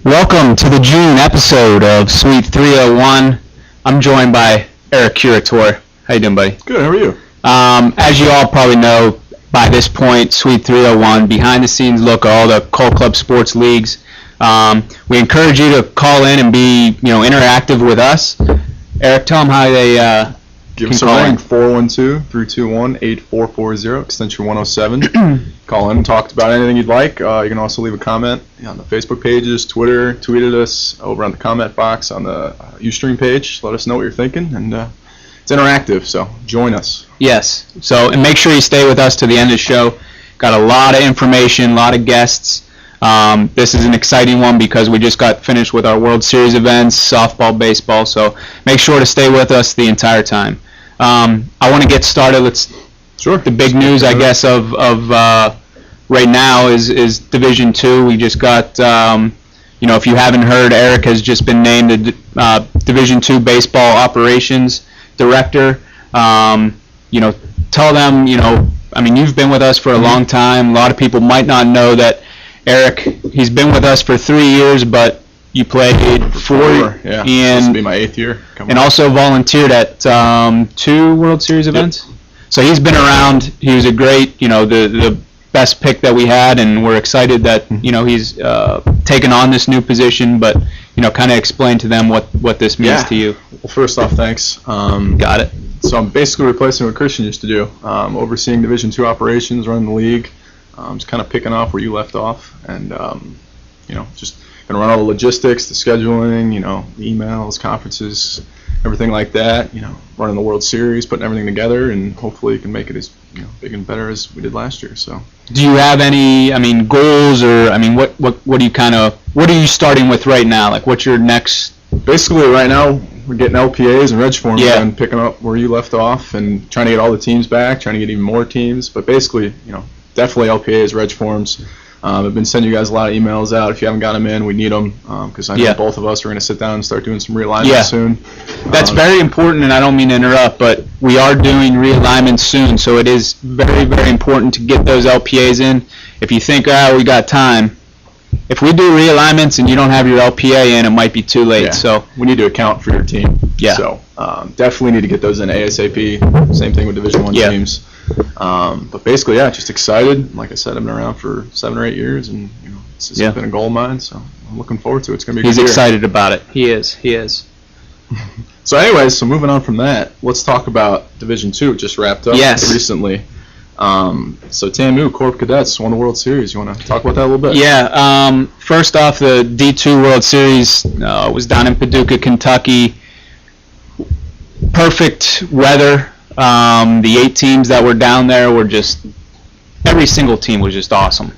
Welcome to the June episode of Suite 301. I'm joined by Eric Curator. How you doing, buddy? Good, how are you? As you all probably know by this point, Suite 301, behind-the-scenes look at all the Cult Club sports leagues. We encourage you to call in and be, interactive with us. Eric, tell them how they Give us a ring, 412-321-8440, extension 107. Call in and talk about anything you'd like. You can also leave a comment on the Facebook pages, Twitter, tweet at us over on the comment box on the Ustream page. Let us know what you're thinking, and it's interactive, so join us. Yes, and make sure you stay with us to the end of the show. Got a lot of information, a lot of guests. This is an exciting one because we just got finished with our World Series events, softball, baseball, so make sure to stay with us the entire time. I want to get started. Sure. The big news, I guess, of right now is Division II. We just got, if you haven't heard, Eric has just been named the Division II Baseball Operations Director. Tell them, you've been with us for a long time. A lot of people might not know that Eric, he's been with us for 3 years, but you played four, yeah. And this will be my 8th year. Also volunteered at 2 World Series events. Yep. So he's been around. He was a great, the best pick that we had, and we're excited that he's taken on this new position. But kind of explain to them what this means to you. Well, first off, thanks. Got it. So I'm basically replacing what Christian used to do, overseeing Division II operations, running the league. Just kind of picking off where you left off, and just gonna run all the logistics, the scheduling, the emails, conferences, everything like that. Running the World Series, putting everything together, and hopefully you can make it as big and better as we did last year. So. Do you have any, goals, or what do you what are you starting with right now? Like, what's your next? Basically, right now we're getting LPAs and reg forms and picking up where you left off, and trying to get all the teams back, trying to get even more teams. But basically, definitely LPAs, reg forms. I've been sending you guys a lot of emails out. If you haven't got them in, we need them, because I know both of us are going to sit down and start doing some realignment soon. That's very important, and I don't mean to interrupt, but we are doing realignment soon, so it is very, very important to get those LPAs in. If you think, we got time, if we do realignments and you don't have your LPA in, it might be too late. Yeah. So we need to account for your team. Yeah. So definitely need to get those in ASAP. Same thing with Division I teams. But basically, just excited. Like I said, I've been around for 7 or 8 years, and it's just been a goal of mine. So I'm looking forward to it. It's going to be a good year. He's excited about it. He is. So anyways, moving on from that, let's talk about Division II. It just wrapped up recently. So TAMU, Corp Cadets, won the World Series. You want to talk about that a little bit? Yeah. First off, the D2 World Series was down in Paducah, Kentucky. Perfect weather. The 8 teams that were down there were every single team was just awesome.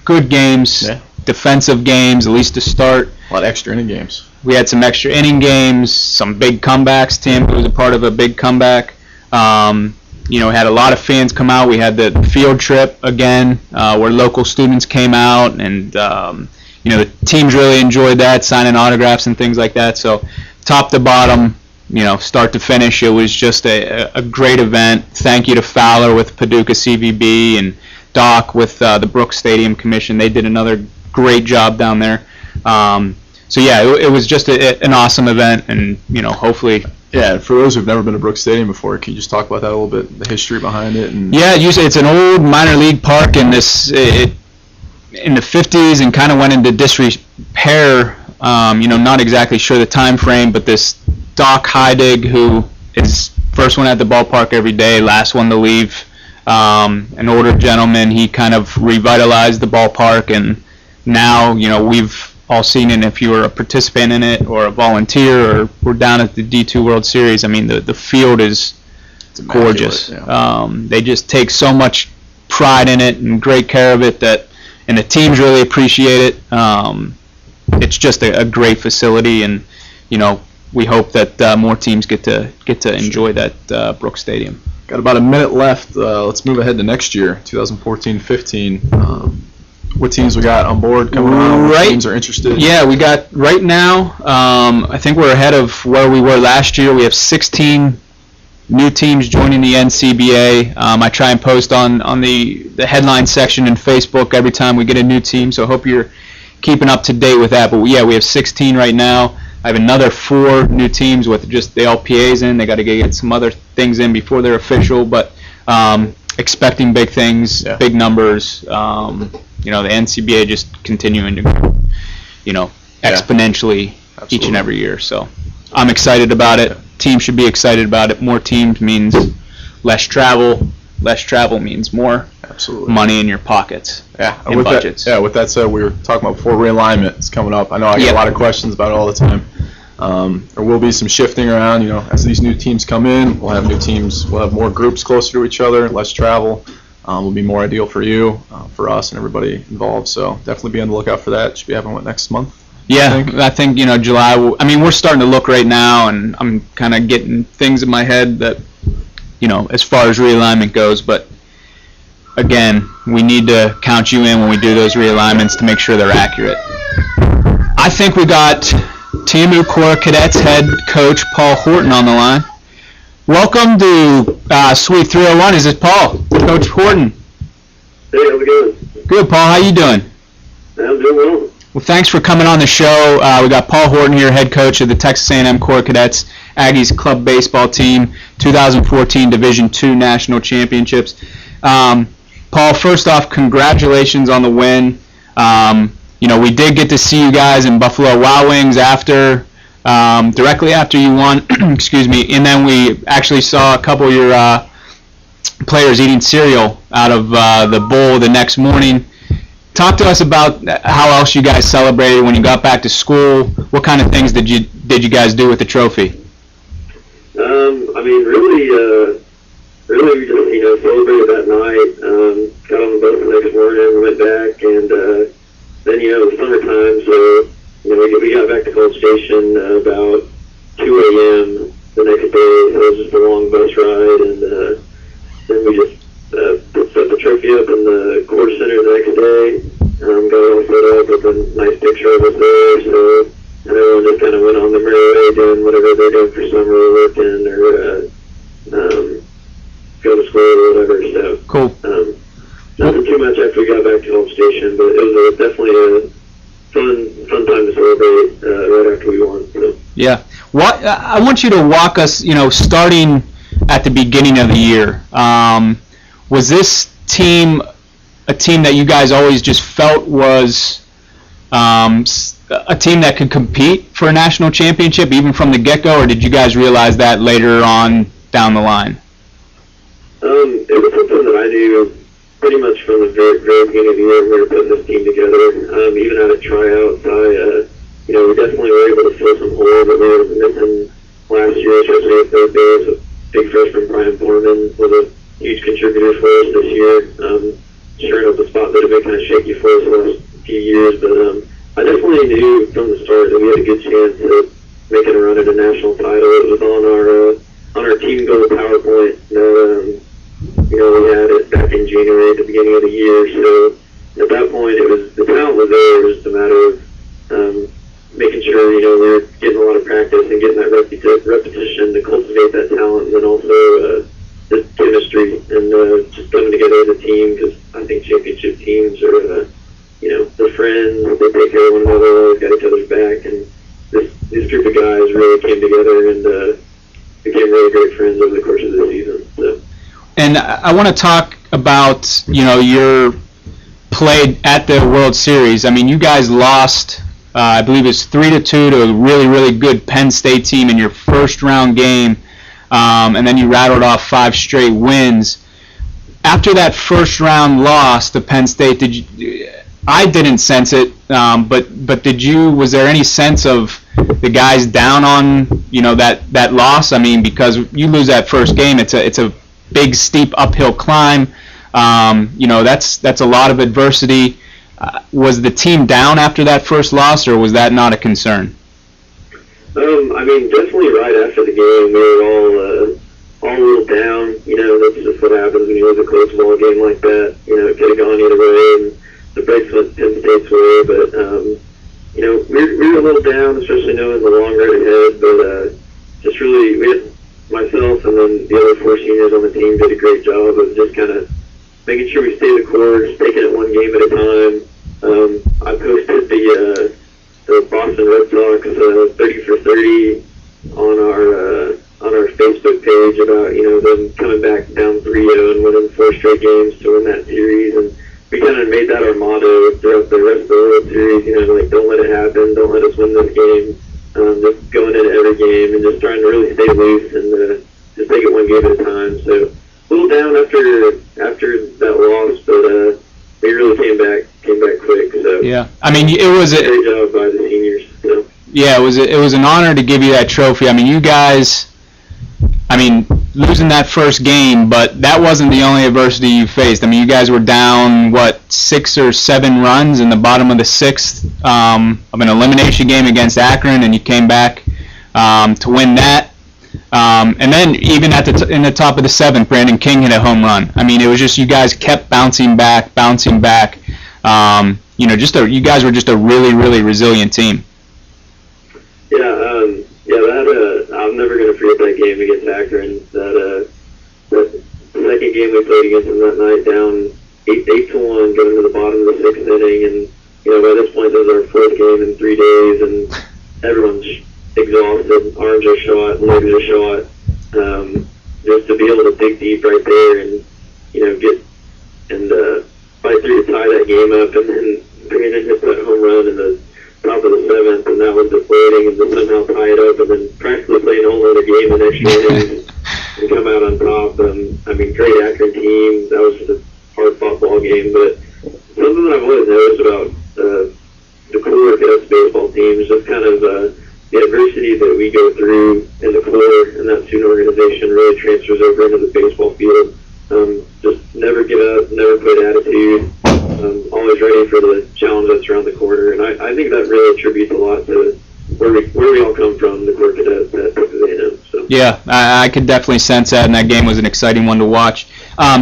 Good games, defensive games, at least to start. A lot of extra inning games. We had some extra inning games, some big comebacks. TAMU was a part of a big comeback. Had a lot of fans come out. We had the field trip again, where local students came out, and the teams really enjoyed that, signing autographs and things like that. So, top to bottom, start to finish, it was just a great event. Thank you to Fowler with Paducah CVB and Doc with the Brooks Stadium Commission. They did another great job down there. It was just an awesome event, and hopefully. Yeah, for those who've never been to Brooks Stadium before, can you just talk about that a little bit, the history behind it? And it's an old minor league park, and in the 50s, and kind of went into disrepair. Not exactly sure the time frame, but this Doc Heidig, who is first one at the ballpark every day, last one to leave, an older gentleman, he kind of revitalized the ballpark, and now we've all seen it. If you were a participant in it or a volunteer, or we're down at the D2 World Series, the field is gorgeous. They just take so much pride in it and great care of it, and the teams really appreciate it. It's just a great facility, and we hope that more teams get to enjoy that Brooks Stadium. Got about a minute left. Let's move ahead to next year, 2014-15. What teams we got on board coming on? What teams are interested? Yeah, we got right now, I think we're ahead of where we were last year. We have 16 new teams joining the NCBA. I try and post on the headline section in Facebook every time we get a new team, so I hope you're keeping up to date with that. But yeah, we have 16 right now. I have another 4 new teams with just the LPAs in. They got to get some other things in before they're official, but expecting big things, big numbers. The NCBA just continuing to grow, exponentially each and every year. So I'm excited about it. Team should be excited about it. More teams means less travel. Less travel means more money in your pockets. And budgets. With that said, we were talking about before realignment is coming up. I know I get a lot of questions about it all the time. There will be some shifting around, as these new teams come in. We'll have new teams. We'll have more groups closer to each other, less travel. Will be more ideal for you, for us, and everybody involved. So definitely be on the lookout for that. Should be happening next month. I think July. We're starting to look right now, and I'm kind of getting things in my head that, as far as realignment goes. But again, we need to count you in when we do those realignments to make sure they're accurate. I think we got TMU Corps Cadets head coach Paul Horton on the line. Welcome to Suite 301. Is it Paul? Coach Horton. Hey, how's it going? Good, Paul. How you doing? I'm doing well. Well, thanks for coming on the show. We got Paul Horton here, head coach of the Texas A&M Corps Cadets Aggies club baseball team, 2014 Division II National Championships. Paul, first off, congratulations on the win. We did get to see you guys in Buffalo Wild Wings directly after you won, excuse me, and then we actually saw a couple of your players eating cereal out of the bowl the next morning. Talk to us about how else you guys celebrated when you got back to school. What kind of things did you guys do with the trophy? Really, we just celebrated that night. Got on the boat the next morning, went back, and then it was summertime, so we got back to College Station about 2 a.m. the next day. So it was just a long bus ride, and then we just set the trophy up in the Corps Center the next day. Got it all set up with a nice picture of us there. So and everyone just kind of went on the merry way doing whatever they're doing for summer, working or go to school or whatever. So cool. Nothing too much after we got back to Home Station, but it was definitely a fun time to celebrate right after we won. So. Yeah. I want you to walk us, starting at the beginning of the year. Was this team a team that you guys always just felt was a team that could compete for a national championship even from the get-go, or did you guys realize that later on down the line? It was something that I knew pretty much from the very beginning of the year when we were putting this team together. Even at a tryout, we definitely were able to fill some holes that we were missing last year, especially at third base. Big freshman Brian Foreman was a huge contributor for us this year. Sharing up the spot that had been kind of shaky for us the last few years, but I definitely knew from the start that we had a good chance at making a run at a national title. It was on our team goal PowerPoint that we had it back in January at the beginning of the year. So at that point, the talent was there. It was just a matter of making sure we were getting a lot of practice and getting that repetition to cultivate that talent, and then also the chemistry and just coming together as a team, because I think championship teams are they're friends, they take care of one another, got each other's back, and this group of guys really came together and became really great friends over the course of the season. So. And I want to talk about your play at the World Series. I mean, you guys lost, I believe it's 3-2 to a really, really good Penn State team in your first round game, and then you rattled off 5 straight wins. After that first round loss to Penn State, I didn't sense it, but was there any sense of the guys down on that loss? I mean, because you lose that first game, it's a big steep uphill climb. That's a lot of adversity. Was the team down after that first loss, or was that not a concern? Definitely right after the game, we were all a little down. That's just what happens when you lose a close ball game like that. It could have gone either way, and the breaks went Penn State's way. But we were a little down, especially knowing the long road ahead. But just really, myself and then the other 4 seniors on the team did a great job of just kind of making sure we stayed the course, taking it one game at a time. I posted the Boston Red Sox 30 for 30 on our Facebook page about, you know, them coming back down 3-0 and winning 4 straight games to win that series. And we kind of made that our motto throughout the rest of the World Series, you know, like, don't let it happen, don't let us win this game. Just going into every game and just trying to really stay loose and just take it one game at a time. So a little down after that loss, but we really came back quick. So Yeah, I mean, it was a great job by the seniors. So. Yeah, it was an honor to give you that trophy. I mean, you guys, I mean, losing that first game, but that wasn't the only adversity you faced. I mean, you guys were down, 6 or 7 runs in the bottom of the 6th of an elimination game against Akron, and you came back to win that. And then even in the top of the 7th, Brandon King hit a home run. I mean, it was just you guys kept bouncing back. You know, you guys were just a really, really resilient team. I'm never going to forget that game against Akron. That second game we played against them that night, down 8-1, going to the bottom of the 6th inning, and you know by this point this is our 4th game in 3 days, and everyone's exhausted, arms are shot, legs are shot. Just to be able to dig deep right there and you know get and fight through to tie that game up, and then Brandon hit that home run in the top of the 7th, and that was deflating, and to somehow tie it up, and then practically play a whole other game the next year and come out on top. I mean, great Akron team. That was just a hard-fought ball game, but something that I've always noticed about the core Cadets baseball team is just kind of the adversity that we go through in the core and that student organization really transfers over into the baseball field. Just never give up, never quit attitude. Always ready for the challenge that's around the corner, and I think that really attributes a lot to where we all come from, the core cadets at Texas A&M. So. Yeah, I could definitely sense that, and that game was an exciting one to watch.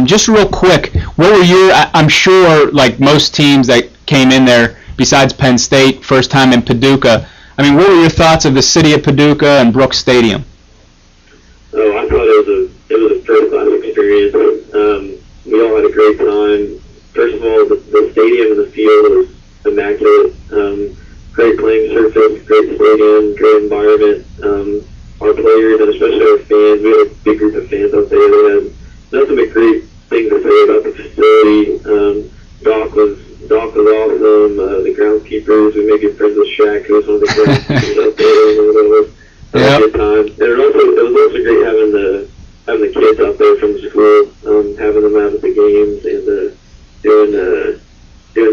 Just real quick, what were I'm sure, like most teams that came in there, besides Penn State, first time in Paducah, I mean, what were your thoughts of the city of Paducah and Brooks Stadium? Oh, I thought it was a first-class experience. We all had a great time. First of all, the stadium and the field was immaculate. Great playing surface, great stadium, great environment. Our players and especially our fans, we had a big group of fans out there. They had nothing but great things to say about the facility. Doc was awesome. The groundskeepers, we made good friends with Shaq, who was one of the groundskeepers out there. Had a good time. And it was also great having the kids out there from the school, having them out at the games and doing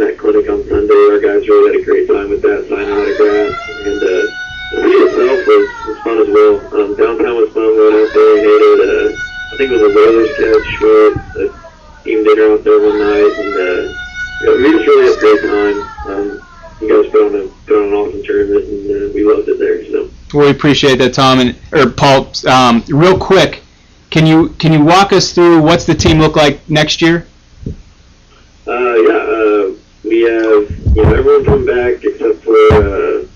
that clinic on Sunday. Our guys really had a great time with that, signing autographs, and the city itself was fun as well. Downtown was fun. We went out there and ate at I think it was a Whalers catch, a team dinner out there one night, and we just really had a great time. You guys put on an awesome tournament, and we loved it there. So We appreciate that, Tom or Paul. Real quick, can you walk us through what's the team look like next year? We have everyone come back except for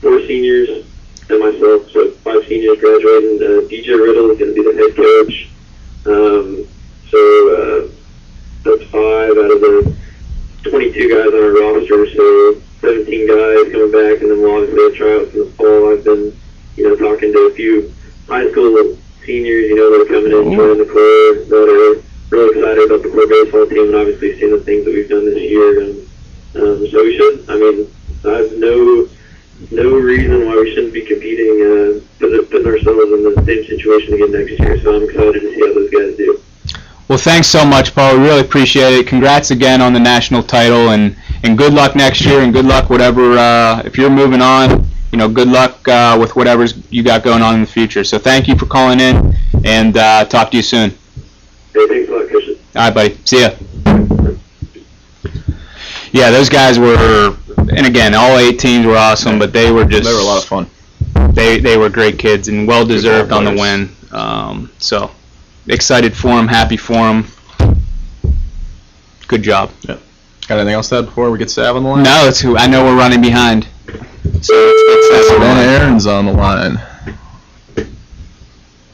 4 seniors and myself, so 5 seniors graduating. DJ Riddle is going to be the head coach. So that's 5 out of the 22 guys on our roster, so 17 guys coming back, and then we'll obviously have tryouts in the fall. I've been, talking to a few high school seniors, that are coming in, joining the core, that are really excited about the core baseball team, and obviously seeing the things that we've done this year. And so we should. I have no reason why we shouldn't be competing, putting ourselves in the same situation again next year. So I'm excited to see how those guys do. Well, thanks so much, Paul. We really appreciate it. Congrats again on the national title, and good luck next year, and good luck whatever, if you're moving on, good luck with whatever's you got going on in the future. So thank you for calling in, and talk to you soon. Hey, thanks a lot, Christian. All right, buddy. See ya. Yeah, those guys were, and again, all 8 teams were awesome, but they were just... They were a lot of fun. They were great kids and well-deserved on the win. So excited for them, happy for them. Good job. Yeah. Got anything else to add before we get Sav on the line? No, I know we're running behind. So let's get Sav on the line. Aaron's on the line.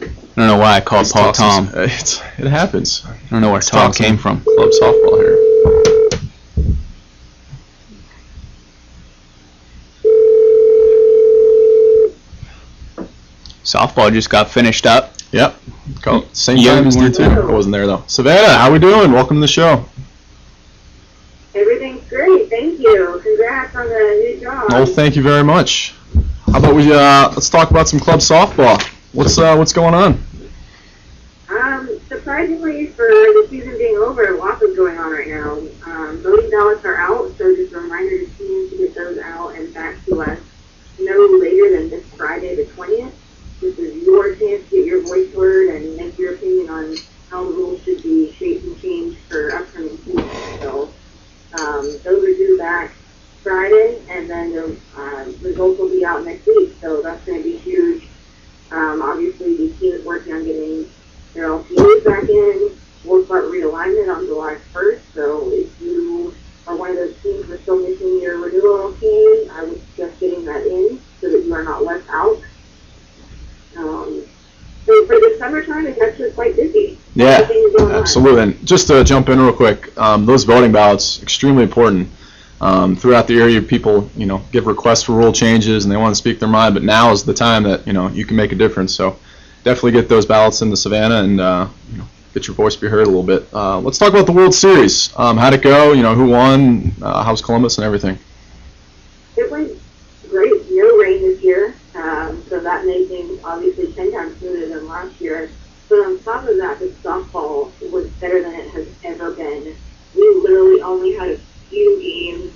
I don't know why I called Paul Tom. It happens. I don't know where Tom came from. Club softball here. Softball just got finished up. Yep. Same Yeah, time as we you weren't too. there. I wasn't there though. Savannah, how we doing? Welcome to the show. Everything's great, thank you. Congrats on the new job. Oh, thank you very much. How about we let's talk about some club softball. What's going on? Surprisingly, for the season being over, lots is going on right now. Voting ballots are out, so just a reminder to teams to get those out and back to us no later than this Friday, the 20th. This is your chance to get your voice heard and make your opinion on how the rules should be shaped and changed for upcoming seasons. So those are due back Friday, and then the results will be out next week. So that's going to be huge. Obviously, the team is working on getting their LPAs back in. We'll start realignment on July 1st. So if you are one of those teams who are still missing your renewal LPA, I would suggest getting that in so that you are not left out. So for the summertime, it's actually quite busy. Yeah, Everything is going on. absolutely. And just to jump in real quick, those voting ballots extremely important. Throughout the area, people give requests for rule changes and they want to speak their mind, but now is the time that you can make a difference. So definitely get those ballots into Savannah and get your voice be heard a little bit. Let's talk about the World Series. How'd it go? Who won? How's Columbus and everything? It went great. No rain this year, so that made things obviously 10 times smoother than last year. But on top of that, the softball was better than it has ever been. We literally only had a few games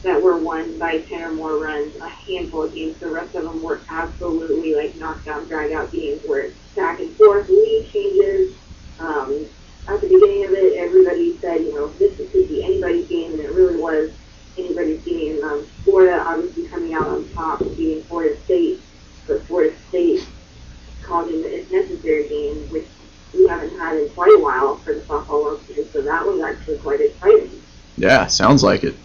that were won by 10 or more runs, a handful of games. The rest of them were absolutely like knockdown, drag-out games where it's back and forth, lead changes. At the beginning of it, everybody said, this could be anybody's game, and it really was anybody's game. Florida obviously coming out on top, beating Florida State, but Florida State called in its necessary game, which we haven't had in quite a while for the softball World Series, so that was actually quite exciting. Yeah, sounds like it.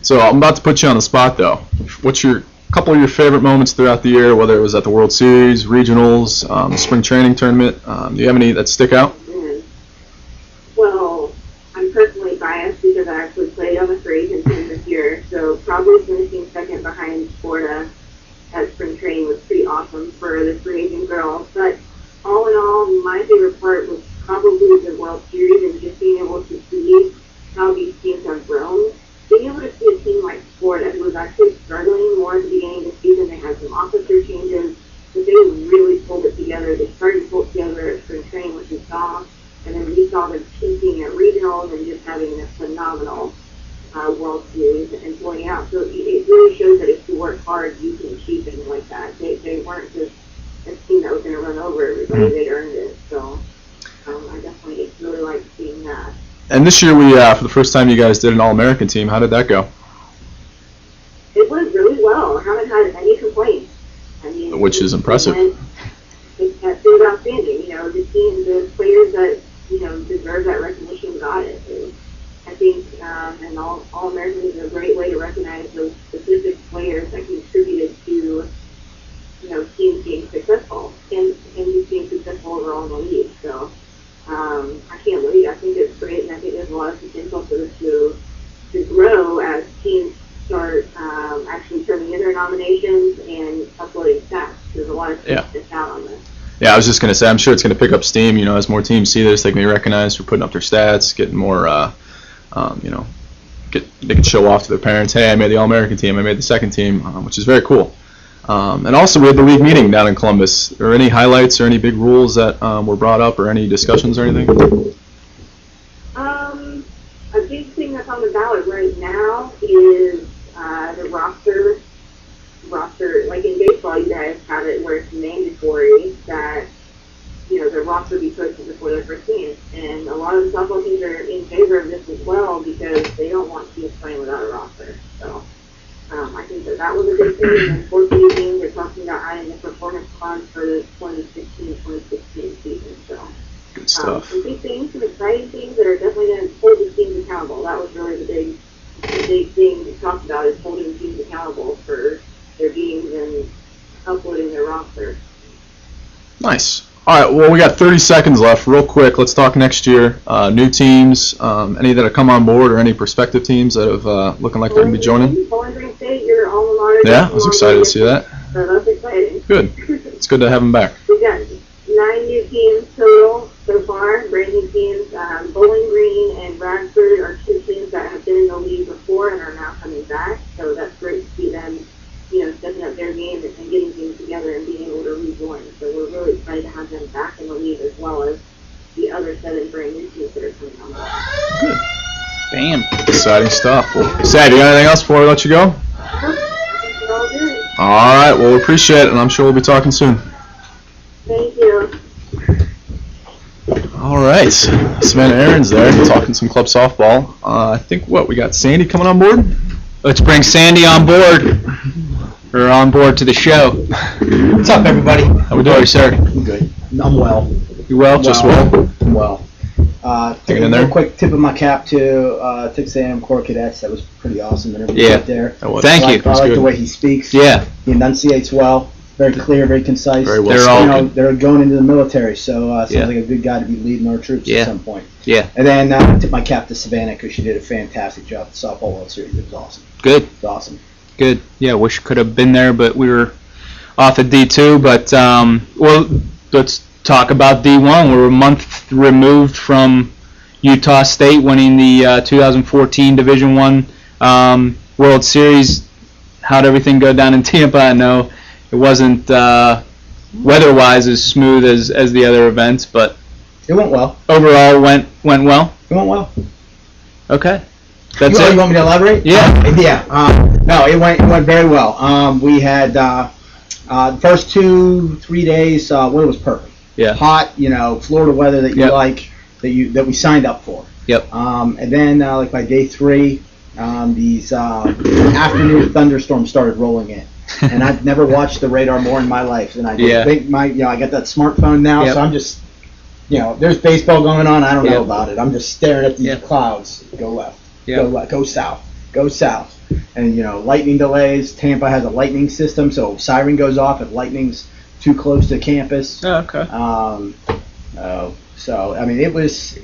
So I'm about to put you on the spot though. What's your couple of your favorite moments throughout the year, whether it was at the World Series, regionals, spring training tournament? Do you have any that stick out? Well, I'm personally biased because I actually played on the free agent team this year, so probably finishing second behind Florida at spring training was pretty awesome for the free agent girls. But all in all, my favorite part was probably the World Series and just being able to see how these teams have grown. Being able to see a team like Florida, who was actually struggling more at the beginning of the season, they had some officer changes, but they really pulled it together. They started to pull it together at spring training, which we saw, and then we saw them peaking at regionals and just having a phenomenal World Series and pulling out. So it really shows that if you work hard, you can achieve things like that. They weren't just a team that was going to run over everybody. They earned it. So I definitely really like seeing that. And this year we, for the first time, you guys did an All-American team. How did that go? It went really well. I haven't had any complaints. I mean, Which is impressive. It was outstanding. The team, the players that deserve that recognition got it. And I think an All-American is a great way to recognize those specific players that contributed to teams being successful and just being successful overall in the league. So I can't wait. I think it's great, and I think there's a lot of potential for this to grow as teams start actually turning in their nominations and uploading stats. There's a lot of teams that's out on this. Yeah, I was just going to say, I'm sure it's going to pick up steam, as more teams see this, they can be recognized for putting up their stats, getting more, they can show off to their parents, hey, I made the All-American team, I made the second team, which is very cool. And also, we had the league meeting down in Columbus. Are there any highlights or any big rules that were brought up or any discussions or anything? A big thing that's on the ballot right now is the roster. Like in baseball, you guys have it where it's mandatory that the roster be posted before their first game, and a lot of the softball teams are in favor of this as well because they don't want teams playing without a roster. So I think that was a big thing. And 14 teams are talking about adding the performance clause for the 2015-2016 season. So Good stuff. some big things, some exciting things that are definitely going to hold the teams accountable. That was really the big thing we talked about, is holding teams accountable for their games and uploading their roster. Nice. All right, well, we got 30 seconds left. Real quick, let's talk next year. New teams, any that have come on board or any prospective teams that have looking like they're going to be joining? Bowling Green State, your alma mater. Yeah, I was excited to see that. So that's exciting. Good. It's good to have him back. We've got 9 new teams total so far, brand new teams. Bowling Green and Bradford are 2 teams that have been in the league before and are now coming back. So that's great to see them, stepping up their game and getting things together and being able to rejoin. So we're really excited to have them back in the league as well as the other 7 brand new teams that are coming on board. Good. Bam. Exciting stuff. Well, Sad, you got anything else before we let you go? I think we're all good. All right. Well, we appreciate it, and I'm sure we'll be talking soon. Thank you. All right. Savannah Aaron's there talking some club softball. I think, we got Sandy coming on board? Let's bring Sandy on board. Or on board to the show. What's up, everybody? How we doing, sir? I'm good. I'm well. You well? Just well. I'm well. Hanging A in there? real quick tip of my cap to Texas A&M Corps Cadets. That was pretty awesome interview Yeah. right there. That was- Thank I you. like, I like the way he speaks. Yeah. He enunciates well. Very clear, very concise. Very well They're all- spoken. They're going into the military, so sounds Yeah. like a good guy to be leading our troops Yeah. at some point. Yeah. And then I tip my cap to Savannah because she did a fantastic job at the Softball World Series. It was awesome. Good. It was awesome. Good. Yeah, wish could have been there, but we were off at D2. But, well, let's talk about D1. We're a month removed from Utah State winning the 2014 Division I World Series. How'd everything go down in Tampa? I know it wasn't weather-wise as smooth as the other events, but It went well. overall went well. It went well. Okay. That's you it? want me to elaborate? Yeah. Yeah. No, it went very well. We had the first 2-3 days. Weather was perfect. Yeah. Hot, Florida weather that you Yep. like, that we signed up for. Yep. And then like by day 3, these afternoon thunderstorms started rolling in. And I've never watched the radar more in my life than I did. Yeah. Think I got that smartphone now, Yep. so I'm just, there's baseball going on. I don't know Yep. about it. I'm just staring at these Yep. clouds. Go left. Yep. Go left. Go south. Go south. And lightning delays. Tampa has a lightning system, so siren goes off if lightning's too close to campus. Oh, okay. So I mean, it was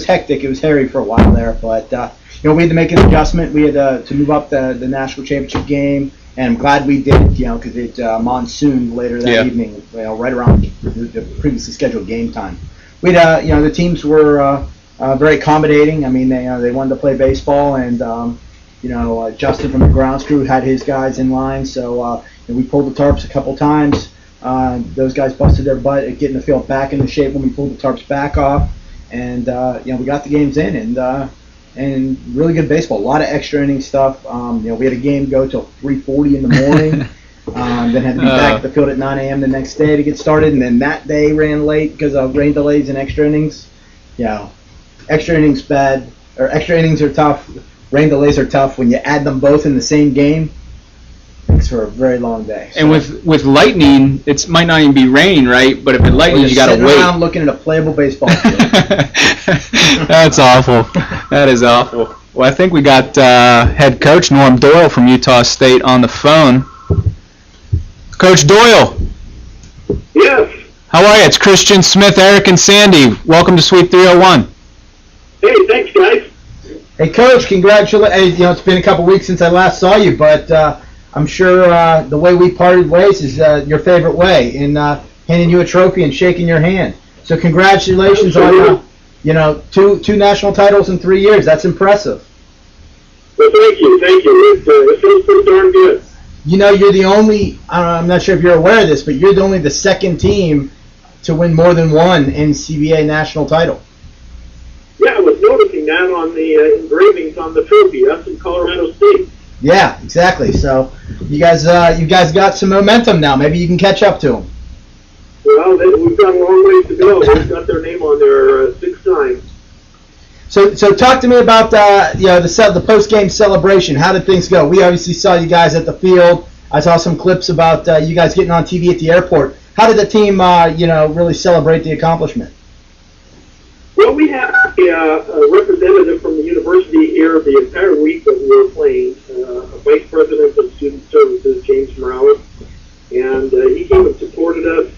hectic. It was hairy for a while there, but we had to make an adjustment. We had to move up the national championship game, and I'm glad we did. Because it monsooned later that Yeah. evening, right around the previously scheduled game time. We had the teams were very accommodating. I mean, they wanted to play baseball, and Justin from the grounds crew had his guys in line, so we pulled the tarps a couple times. Those guys busted their butt at getting the field back into shape when we pulled the tarps back off, and we got the games in, and really good baseball. A lot of extra inning stuff. We had a game go till 3:40 in the morning. Then had to be back at the field at 9 a.m. the next day to get started, and then that day ran late because of rain delays and extra innings. Extra innings bad, or extra innings are tough. Rain delays are tough. When you add them both in the same game, makes for a very long day. And with lightning, it might not even be rain, right? But if it lightens, you gotta sitting wait. around looking at a playable baseball field. That's awful. That is awful. Well, I think we got head coach Norm Doyle from Utah State on the phone. Coach Doyle, Yes. how are you? It's Christian, Smith, Eric, and Sandy. Welcome to Suite 301. Hey, thanks, guys. Hey, Coach, congratulations. It's been a couple weeks since I last saw you, but I'm sure the way we parted ways is your favorite way, in handing you a trophy and shaking your hand. So congratulations on two national titles in 3 years. That's impressive. Well, thank you. It feels pretty darn good. You're the only, I'm not sure if you're aware of this, but you're only the second team to win more than one NCBA national title. Yeah, I was noticing that on the engravings on the trophy. That's in Colorado State. Yeah, exactly. So you guys got some momentum now. Maybe you can catch up to them. Well, we've got a long ways to go. We've got their name on there 6 times. So talk to me about the post game celebration. How did things go? We obviously saw you guys at the field. I saw some clips about you guys getting on TV at the airport. How did the team really celebrate the accomplishment? Well, we had a representative from the university here the entire week that we were playing, a vice president of student services, James Morales, and he came and supported us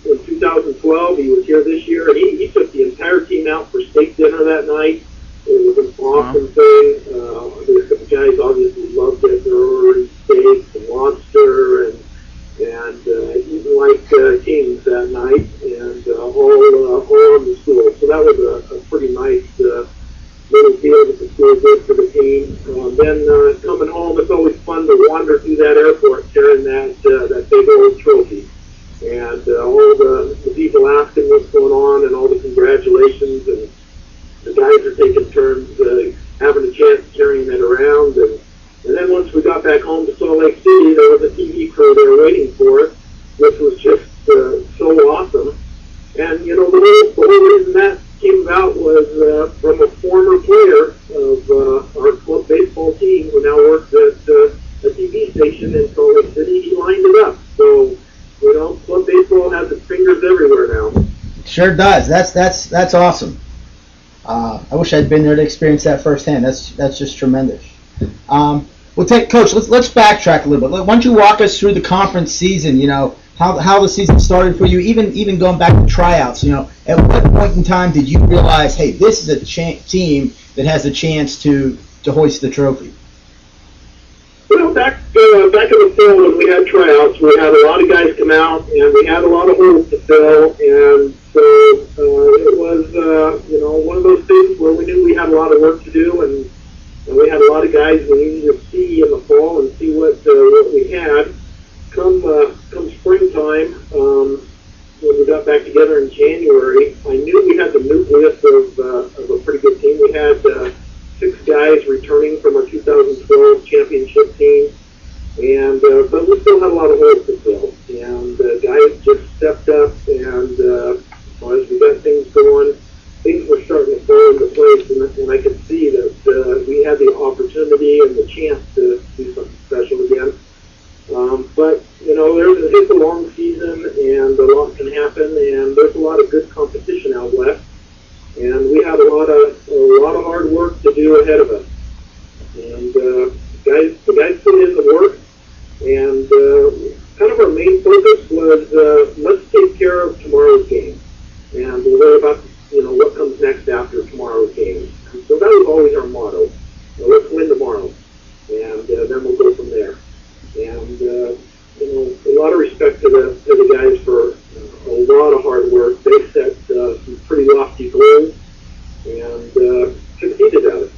in 2012. He was here this year, and he took the entire team out for steak dinner that night. It was an awesome thing. The guys obviously loved it. They were ordering steaks and lobster and coming home, it's always fun to wander through that airport carrying that big old trophy. And all the people asking what's going on and all the congratulations, and the guys are taking turns having a chance carrying it around. And then once we got back home to Salt Lake City, there was a TV crew there waiting for us, which was just so awesome. And, you know, the whole reason that came about was from a former player of our club baseball team who now works at a TV station in Salt Lake City. He lined it up. So, you know, club baseball has its fingers everywhere now. Sure does. That's awesome. I wish I'd been there to experience that firsthand. That's just tremendous. Coach. Let's backtrack a little bit. Why don't you walk us through the conference season? You know, how the season started for you. Even going back to tryouts. You know, at what point in time did you realize, hey, this is a team that has a chance to hoist the trophy? Well, back in the fall when we had tryouts, we had a lot of guys come out, and we had a lot of holes to fill, and so it was, you know, one of those things where we knew we had a lot of work to do, and we had a lot of guys we needed to see in the fall and see what we had. Come springtime, when we got back together in January, I knew we had the nucleus of a pretty good team. We had 6 guys returning from our 2012 championship team, and but we still had a lot of holes to fill. And guys just stepped up, and as we got things going, things were starting to fall into place, and I could see that we had the opportunity and the chance to do something special again. But you know, it's a long season, and a lot can happen, and there's a lot of good competition out west. And we have a lot of hard work to do ahead of us. And the guys put in the work, and kind of our main focus was let's take care of tomorrow's game, and we'll worry about what comes next after tomorrow's game. And so that was always our motto: let's win tomorrow, and then we'll go from there. And a lot of respect to the guys for a lot of hard work. They set some pretty lofty goals and succeeded at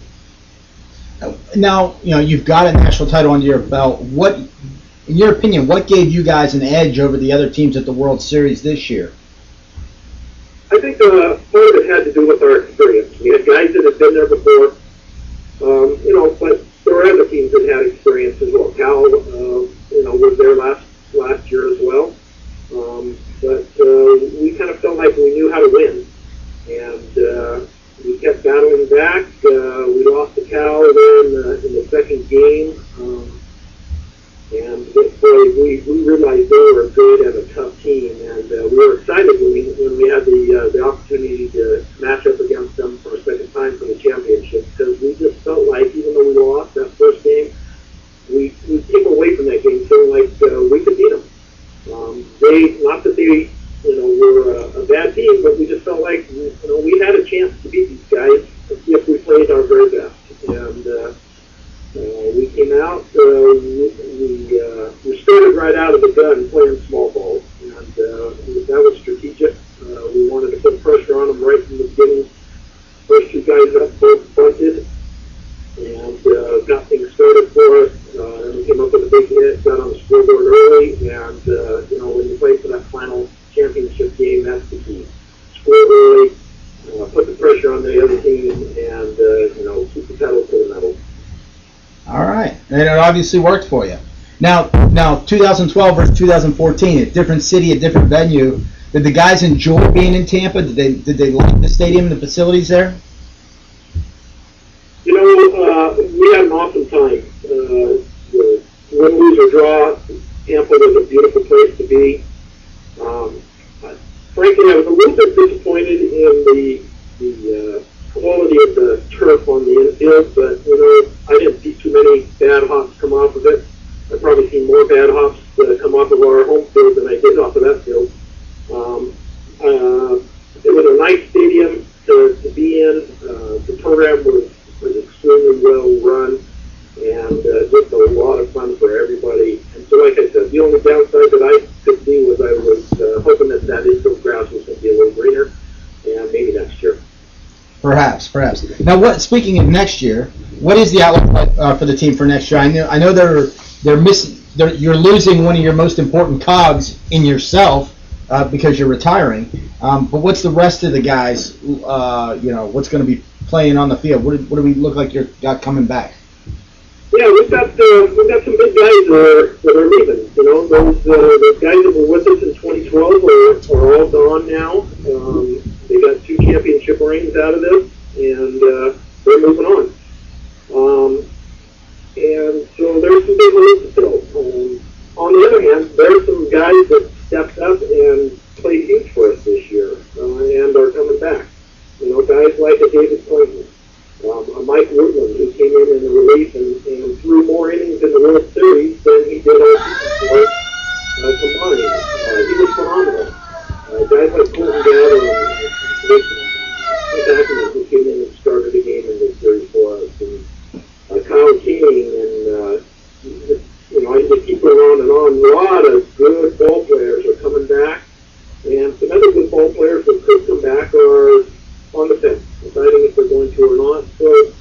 it. Now, you've got a national title under your belt. What, in your opinion, what gave you guys an edge over the other teams at the World Series this year? I think part of it had to do with our experience. We had guys that had been there before, but there were other teams that had experience as well. Cal, was there last year as well. But we kind of felt like we knew how to win. And we kept battling back. We lost to Cal then in the second game. And we realized they were a good and a tough team. And we were excited when we had the opportunity to match up against them for a second time for the championship, because we just felt like, even though we lost that first game, we came away from that game feeling like we could beat them. Not that they were a bad team, but we just felt like we had a chance to beat these guys if we played our very best. And we came out. We started right out of the gun playing small ball, and that was strategic. We wanted to put pressure on them right from the beginning. First 2 guys up both bunted, and got things started for us. And we came up with a big hit, got on the scoreboard early, and when you play for that final championship game, that's the key. Score early, put the pressure on the other team, and keep the pedal to the metal. All right, and it obviously worked for you. Now 2012 versus 2014, a different city, a different venue. Did the guys enjoy being in Tampa? Did they like the stadium and the facilities there? We had an awesome time. The win, lose, or draw, Tampa was a beautiful place to be. Frankly, I was a little bit disappointed in the quality of the turf on the infield, but I didn't see too many bad hops come off of it. I've probably seen more bad hops come off of our home field than I did off of that field. It was a nice stadium to be in. The program was extremely well run, and just a lot of fun for everybody. And so, like I said, the only downside that I could see was I was hoping that infield grass was going to be a little greener, and maybe next year. Perhaps. Now, speaking of next year, What is the outlook for the team for next year? I know they're missing. You're losing one of your most important cogs in yourself because you're retiring. But what's the rest of the guys? What's going to be playing on the field? What do we look like you're coming back? Yeah, we've got some big guys that are leaving. Those guys that were with us in 2012 are all gone now. They got 2 championship rings out of this, and they're moving on. And so there's some big holes to fill. On the other hand, there's some guys that stepped up and played huge for us this year and are coming back. Guys like a David Clayton, a Mike Woodland, who came in the relief and threw more innings in the World Series than he did all season for us combined. He was phenomenal. Guys like Colton Gather and Mike Ackerman, who came in and started a game in the series for us, and Kyle King, and I just keep going on and on. A lot of good ball players are coming back, and some other good ball players that could come back are on the fence, deciding if they're going to or not. So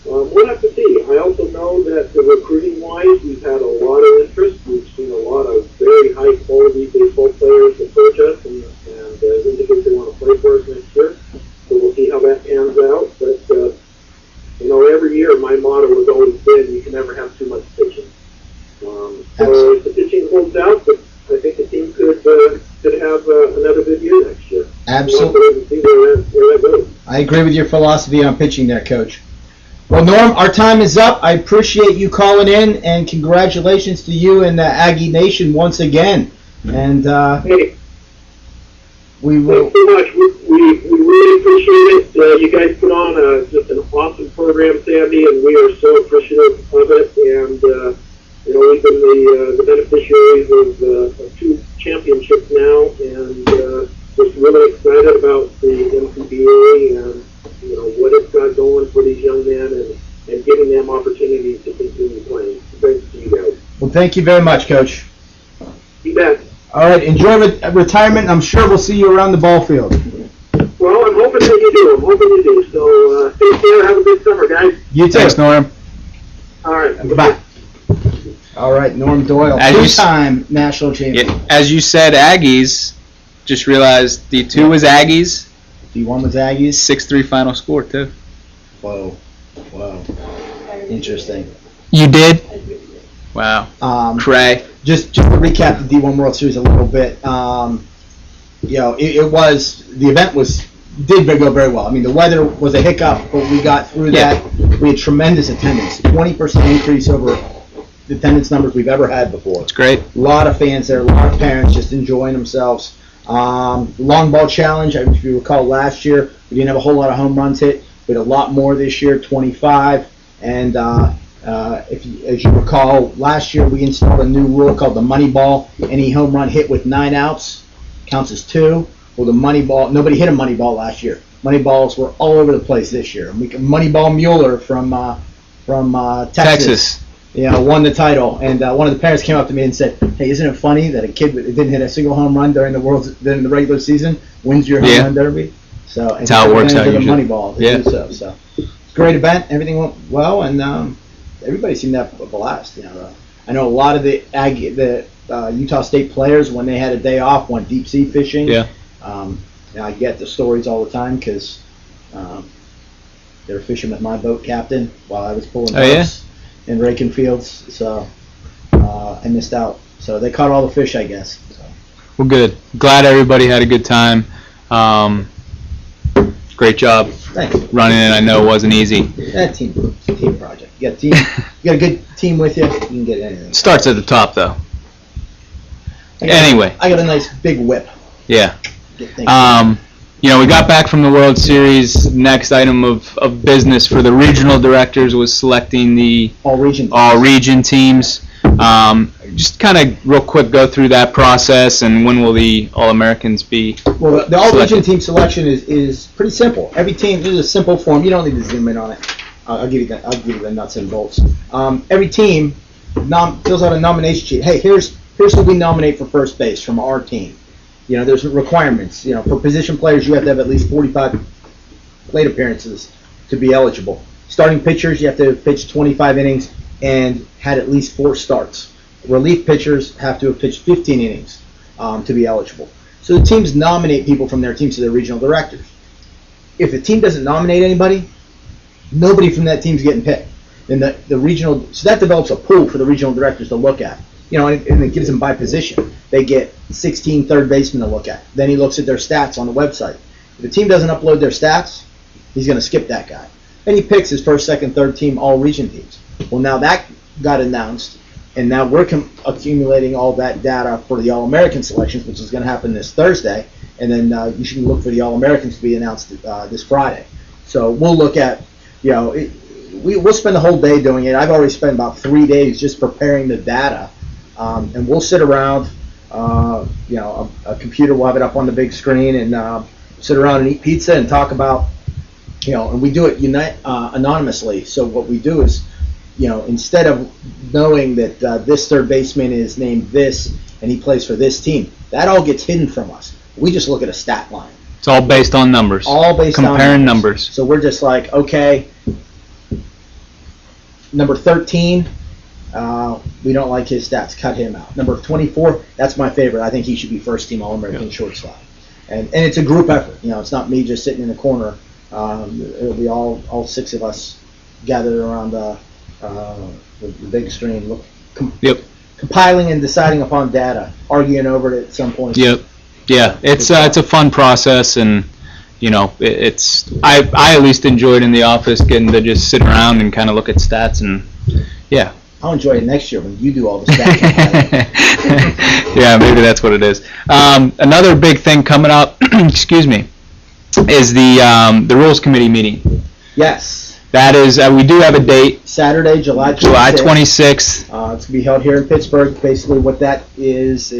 we'll have to see. I also know that the recruiting-wise, we've had a lot of interest. We've seen a lot of very high-quality baseball players approach us and indicate they want to play for us next year. So we'll see how that pans out. But every year my motto has always been, you can never have too much pitching. So if the pitching holds out, but I think the team could have another good year next year. Absolutely. We'll see where that goes. I agree with your philosophy on pitching there, Coach. Well, Norm, our time is up. I appreciate you calling in, and congratulations to you and the Aggie Nation once again. And Hey, we will. thanks so much. We really appreciate it. You guys put on just an awesome program, Sandy, and we are so appreciative of it. And we've been the beneficiaries of 2 championships now, and just really excited about the MCBA and what it's got going for these young men and giving them opportunities to continue playing. Thanks to you guys. Well, thank you very much, Coach. You bet. All right, enjoy retirement. I'm sure we'll see you around the ball field. Well, I'm hoping that you do. I'm hoping you do. So take care. Have a good summer, guys. You too. Thanks, Norm. All right. Bye. All right, Norm Doyle, As you s- two-time national champion. Yeah, as you said, Aggies. Just realized D2 was Aggies. D1 was Aggies. 6-3 final score too. Whoa. Interesting. You did? Wow. Cray. Just to recap the D1 World Series a little bit, the event did go very well. I mean, the weather was a hiccup, but we got through that. We had tremendous attendance, 20% increase over the attendance numbers we've ever had before. It's great. A lot of fans there, a lot of parents just enjoying themselves. Long ball challenge, if you recall last year, we didn't have a whole lot of home runs hit. We had a lot more this year, 25. And as you recall, last year we installed a new rule called the money ball. Any home run hit with 9 outs counts as 2. Well, the money ball, nobody hit a money ball last year. Money balls were all over the place this year. Money ball Mueller from Texas. Won the title, and one of the parents came up to me and said, "Hey, isn't it funny that a kid that didn't hit a single home run during the regular season wins your home run derby?" So that's how it works out the usually. money ball to do so. So it's a great event. Everything went well, and everybody seemed to have a blast. I know a lot of the Utah State players, when they had a day off, went deep sea fishing. Yeah. I get the stories all the time because they were fishing with my boat captain while I was pulling boats in raking fields, so I missed out. So they caught all the fish, I guess. So. Well, good. Glad everybody had a good time. Great job Thanks. running it. I know it wasn't easy. That team project. You got a good team with you. You can get anything. Starts at the top, though. Anyway. I got a nice big whip. Yeah. Get things We got back from the World Series. Next item of business for the regional directors was selecting the all region teams. Just kind of real quick go through that process, and when will the All-Americans be Well, the all-region selected? team selection is pretty simple. Every team, there's a simple form. You don't need to zoom in on it. I'll give you the nuts and bolts. Every team fills out a nomination sheet. Hey, here's who we nominate for first base from our team. There's requirements. For position players, you have to have at least 45 plate appearances to be eligible. Starting pitchers, you have to pitch 25 innings and had at least 4 starts. Relief pitchers have to have pitched 15 innings to be eligible. So the teams nominate people from their teams to their regional directors. If the team doesn't nominate anybody, nobody from that team's getting picked. And the regional, so that develops a pool for the regional directors to look at. And it gives them by position. They get 16 third basemen to look at. Then he looks at their stats on the website. If the team doesn't upload their stats, he's going to skip that guy. And he picks his first, second, third team all-region teams. Well, now that got announced, and now we're accumulating all that data for the All-American selections, which is going to happen this Thursday. And then you should look for the All-Americans to be announced this Friday. So we'll look at, we'll spend the whole day doing it. I've already spent about 3 days just preparing the data. And we'll sit around, a computer will have it up on the big screen, and sit around and eat pizza and talk about, and we do it anonymously. So what we do is, instead of knowing that this third baseman is named this and he plays for this team, that all gets hidden from us. We just look at a stat line. It's all based on numbers. All based on comparing numbers. So we're just like, okay, number 13, we don't like his stats, cut him out. Number 24, that's my favorite. I think he should be first team All-American shortstop. And it's a group effort. It's not me just sitting in the corner. It'll be all 6 of us gathered around the big screen, compiling and deciding upon data, arguing over it at some point. Yep. Yeah, it's a fun process, and it's I at least enjoyed in the office getting to just sit around and kind of look at stats, and yeah. I'll enjoy it next year when you do all the stats. Yeah, maybe that's what it is. Another big thing coming up, excuse me, is the Rules Committee meeting. Yes. That is, we do have a date. Saturday, July 26th. July 26th. It's going to be held here in Pittsburgh. Basically what that is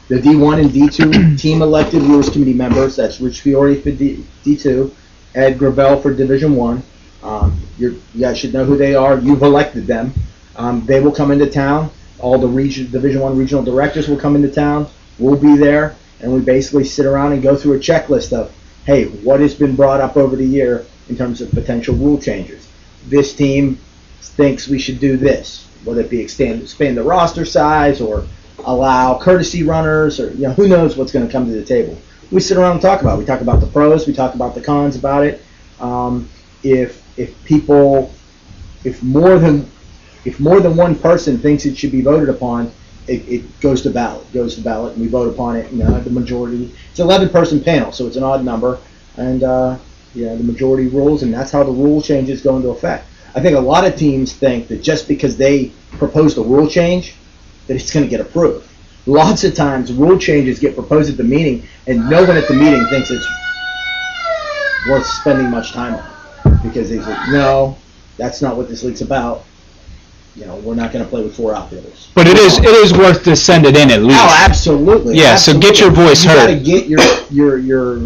the D1 and D2 team elected Rules Committee members. That's Rich Fiore for D2, Ed Gravel for Division 1. You guys should know who they are. You've elected them. They will come into town. All the Division 1 regional directors will come into town. We'll be there, and we basically sit around and go through a checklist of, hey, what has been brought up over the year in terms of potential rule changes. This team thinks we should do this, whether it be expand the roster size or allow courtesy runners, or who knows what's going to come to the table. We sit around and talk about it. We talk about the pros. We talk about the cons about it. If more than one person thinks it should be voted upon, it goes to ballot. And we vote upon it. The majority. It's an 11-person panel, so it's an odd number, and the majority rules, and that's how the rule changes go into effect. I think a lot of teams think that just because they proposed a rule change, that it's going to get approved. Lots of times, rule changes get proposed at the meeting, and no one at the meeting thinks it's worth spending much time on, because they say, no, that's not what this league's about. We're not going to play with 4 outfielders. But it is worth to send it in at least. Oh, absolutely. Yeah, absolutely. So get your voice heard. You got to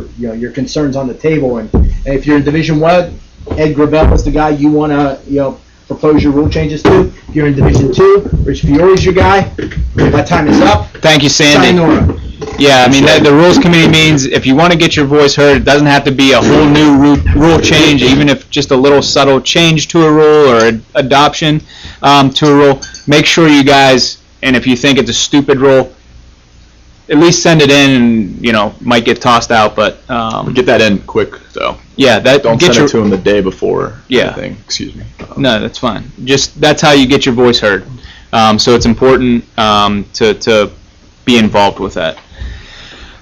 get your concerns on the table, and if you're in Division 1, Ed Gravel is the guy you want to propose your rule changes to. If you're in Division 2, Rich Fiore's your guy. My time is up. Thank you, Sandy. Sayonara. Yeah, I mean, the Rules Committee means if you want to get your voice heard, it doesn't have to be a whole new rule change, even if just a little subtle change to a rule or adoption to a rule. Make sure you guys, and if you think it's a stupid rule, at least send it in, and, might get tossed out, but... Get that in quick, though. Yeah, Don't send it to them the day before. Yeah. Anything. Excuse me. No, that's fine. That's how you get your voice heard. So it's important to be involved with that.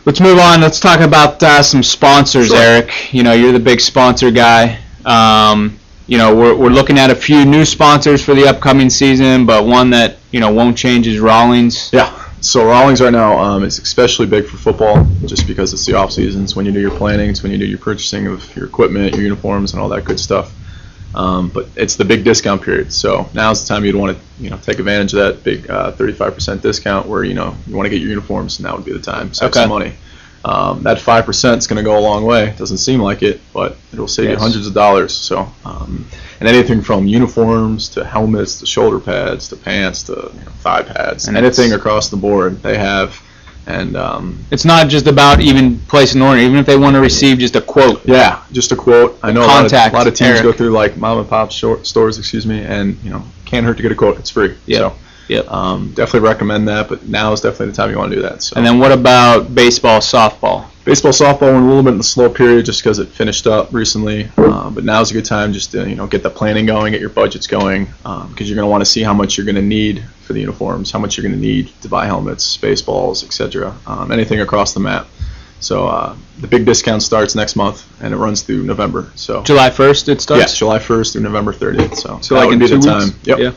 Let's move on. Let's talk about some sponsors, Sure. Eric. You're the big sponsor guy. We're looking at a few new sponsors for the upcoming season, but one that won't change is Rawlings. Yeah. So Rawlings right now is especially big for football, just because it's the off season. It's when you do your planning. It's when you do your purchasing of your equipment, your uniforms, and all that good stuff. But it's the big discount period. So now's the time you'd want to take advantage of that big 35% discount where you want to get your uniforms, and that would be the time. Save some money. That 5% is going to go a long way. It doesn't seem like it, but it'll save you hundreds of dollars. So, and anything from uniforms to helmets to shoulder pads to pants to thigh pads, and anything across the board, they have And It's not just about even placing an order, even if they want to receive just a quote. yeah, just a quote. I know Contact a lot of teams Eric. go through like mom and pop stores, and can't hurt to get a quote. It's free. Yep. So Yep. definitely recommend that. But now is definitely the time you want to do that. So. And then what about baseball, softball? Baseball, softball went a little bit in the slow period just because it finished up recently. But now's a good time just to get the planning going, get your budgets going, because you're going to want to see how much you're going to need for the uniforms, how much you're going to need to buy helmets, baseballs, etc. Anything across the map. So the big discount starts next month and it runs through November. So July 1st it starts? yes, July 1st through November 30th. So So that like would in be 2 the weeks? time. Yep. Yeah.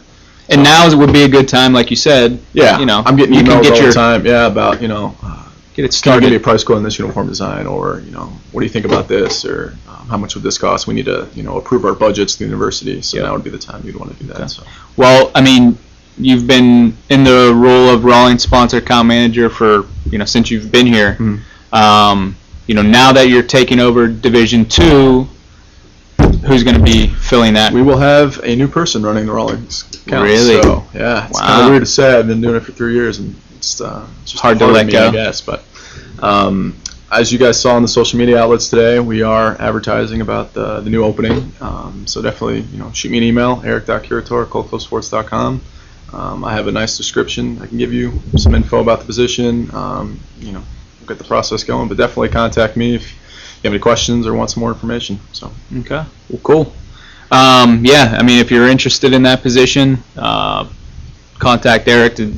And now would be a good time, like you said. Yeah, I'm getting you can emails get all your the time. Yeah, about get it can I give started. you a price quote on this uniform design, or what do you think about this, or how much would this cost? We need to approve our budgets to the university, so Yeah. now would be the time you'd want to do that. Okay. So Well, I mean, you've been in the role of Rawlings sponsor account manager for since you've been here. Mhm. Now that you're taking over Division II, who's going to be filling that? we will have a new person running the Rawlings account. Really? So yeah, it's Wow. kind of weird to say. I've been doing it for 3 years, and it's just Hard to part of let me, go. I guess. But as you guys saw on the social media outlets today, we are advertising about the new opening. So definitely, shoot me an email, eric.curator@coldclosesports.com. I have a nice description. I can give you some info about the position. We'll get the process going, but definitely contact me if you have any questions or want some more information. So Okay. Well, cool. Yeah, I mean, if you're interested in that position, contact Eric to